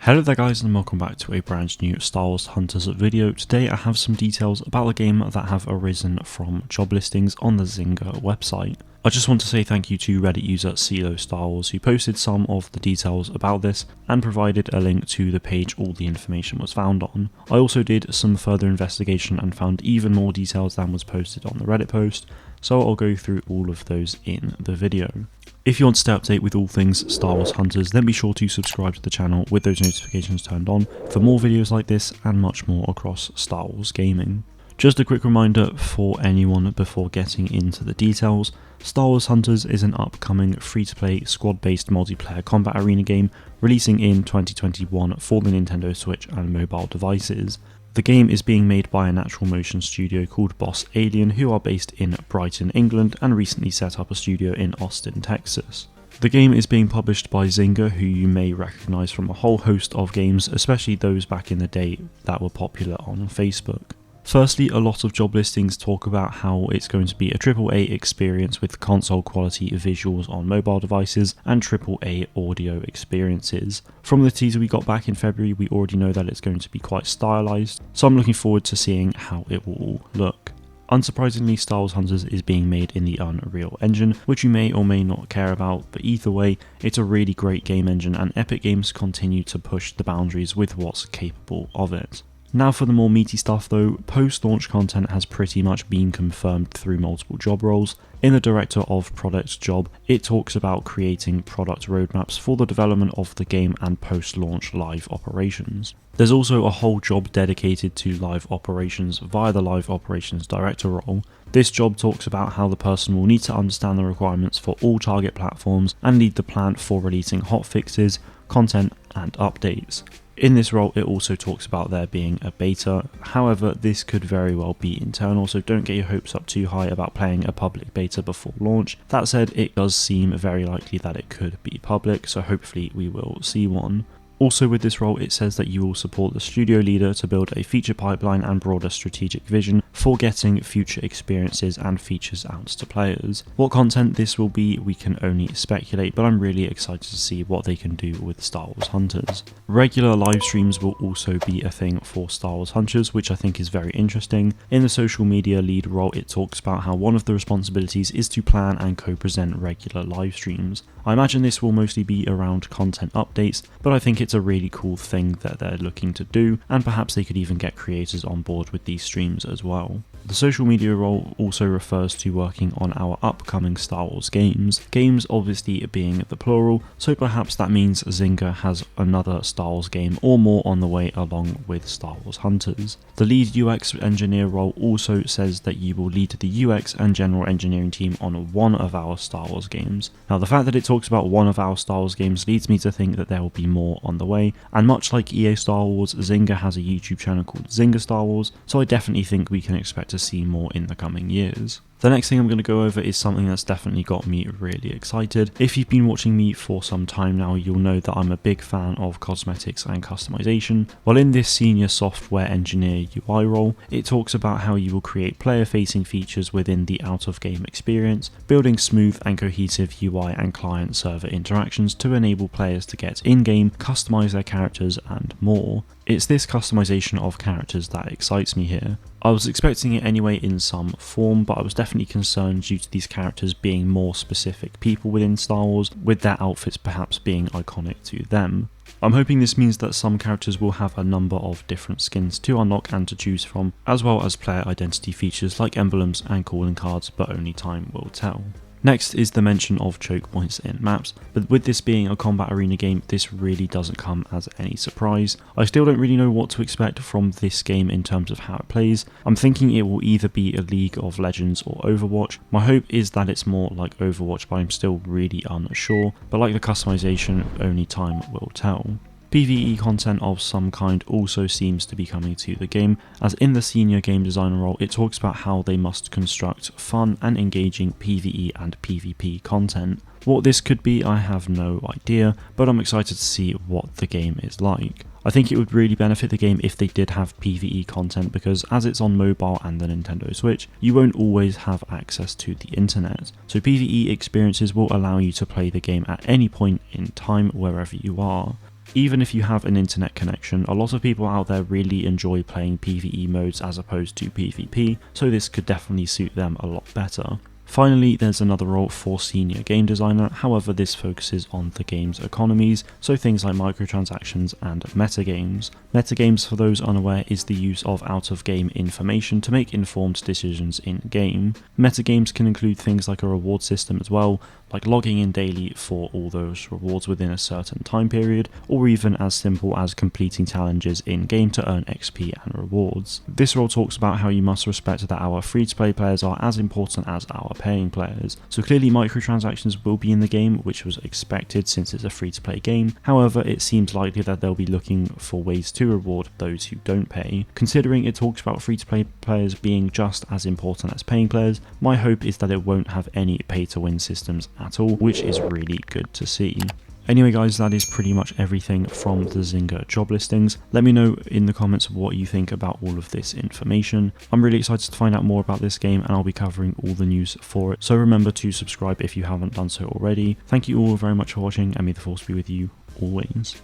Hello there guys and welcome back to a brand new Star Wars Hunters video. Today I have some details about the game that have arisen from job listings on the Zynga website. I just want to say thank you to Reddit user CeeLo Star Wars who posted some of the details about this and provided a link to the page all the information was found on. I also did some further investigation and found even more details than was posted on the Reddit post, so I'll go through all of those in the video. If you want to stay up to date with all things Star Wars Hunters, then be sure to subscribe to the channel with those notifications turned on for more videos like this and much more across Star Wars gaming. Just a quick reminder for anyone before getting into the details, Star Wars Hunters is an upcoming free-to-play squad-based multiplayer combat arena game releasing in 2021 for the Nintendo Switch and mobile devices. The game is being made by a natural motion studio called Boss Alien, who are based in Brighton, England, and recently set up a studio in Austin, Texas. The game is being published by Zynga, who you may recognise from a whole host of games, especially those back in the day that were popular on Facebook. Firstly, a lot of job listings talk about how it's going to be a AAA experience with console quality visuals on mobile devices and AAA audio experiences. From the teaser we got back in February, we already know that it's going to be quite stylized, so I'm looking forward to seeing how it will all look. Unsurprisingly, Star Wars Hunters is being made in the Unreal Engine, which you may or may not care about, but either way, it's a really great game engine and Epic Games continue to push the boundaries with what's capable of it. Now for the more meaty stuff though, post-launch content has pretty much been confirmed through multiple job roles. In the Director of Product job, it talks about creating product roadmaps for the development of the game and post-launch live operations. There's also a whole job dedicated to live operations via the Live Operations Director role. This job talks about how the person will need to understand the requirements for all target platforms and lead the plan for releasing hotfixes, content and updates. In this role, it also talks about there being a beta, however this could very well be internal, so don't get your hopes up too high about playing a public beta before launch. That said, it does seem very likely that it could be public, so hopefully we will see one. Also with this role, it says that you will support the studio leader to build a feature pipeline and broader strategic vision for getting future experiences and features out to players. What content this will be, we can only speculate, but I'm really excited to see what they can do with Star Wars Hunters. Regular live streams will also be a thing for Star Wars Hunters, which I think is very interesting. In the social media lead role, it talks about how one of the responsibilities is to plan and co-present regular live streams. I imagine this will mostly be around content updates, but I think it's a really cool thing that they're looking to do, and perhaps they could even get creators on board with these streams as well. The social media role also refers to working on our upcoming Star Wars games. Games obviously being the plural, so perhaps that means Zynga has another Star Wars game or more on the way along with Star Wars Hunters. The lead UX engineer role also says that you will lead the UX and general engineering team on one of our Star Wars games. Now the fact that it talks about one of our Star Wars games leads me to think that there will be more on the way, and much like EA Star Wars, Zynga has a YouTube channel called Zynga Star Wars, so I definitely think we can expect to see more in the coming years. The next thing I'm going to go over is something that's definitely got me really excited. If you've been watching me for some time now, you'll know that I'm a big fan of cosmetics and customization. Well, in this senior software engineer UI role, it talks about how you will create player-facing features within the out-of-game experience, building smooth and cohesive UI and client-server interactions to enable players to get in-game, customize their characters and more. It's this customization of characters that excites me here. I was expecting it anyway in some form, but I was definitely concerned due to these characters being more specific people within Star Wars, with their outfits perhaps being iconic to them. I'm hoping this means that some characters will have a number of different skins to unlock and to choose from, as well as player identity features like emblems and calling cards, but only time will tell. Next is the mention of choke points in maps, but with this being a combat arena game, this really doesn't come as any surprise. I still don't really know what to expect from this game in terms of how it plays. I'm thinking it will either be a League of Legends or Overwatch. My hope is that it's more like Overwatch, but I'm still really unsure, but like the customization, only time will tell. PvE content of some kind also seems to be coming to the game, as in the senior game designer role it talks about how they must construct fun and engaging PvE and PvP content. What this could be I have no idea, but I'm excited to see what the game is like. I think it would really benefit the game if they did have PvE content, because as it's on mobile and the Nintendo Switch, you won't always have access to the internet. So PvE experiences will allow you to play the game at any point in time wherever you are. Even if you have an internet connection, a lot of people out there really enjoy playing PvE modes as opposed to PvP, so this could definitely suit them a lot better. Finally, there's another role for senior game designer, however this focuses on the game's economies, so things like microtransactions and metagames. Metagames, for those unaware, is the use of out-of-game information to make informed decisions in-game. Metagames can include things like a reward system as well, like logging in daily for all those rewards within a certain time period, or even as simple as completing challenges in-game to earn XP and rewards. This role talks about how you must respect that our free-to-play players are as important as our paying players. So clearly microtransactions will be in the game, which was expected since it's a free-to-play game. However, it seems likely that they'll be looking for ways to reward those who don't pay. Considering it talks about free-to-play players being just as important as paying players, my hope is that it won't have any pay-to-win systems at all, which is really good to see. Anyway guys, that is pretty much everything from the Zynga job listings. Let me know in the comments what you think about all of this information. I'm really excited to find out more about this game, and I'll be covering all the news for it, so remember to subscribe if you haven't done so already. Thank you all very much for watching, and may the force be with you always.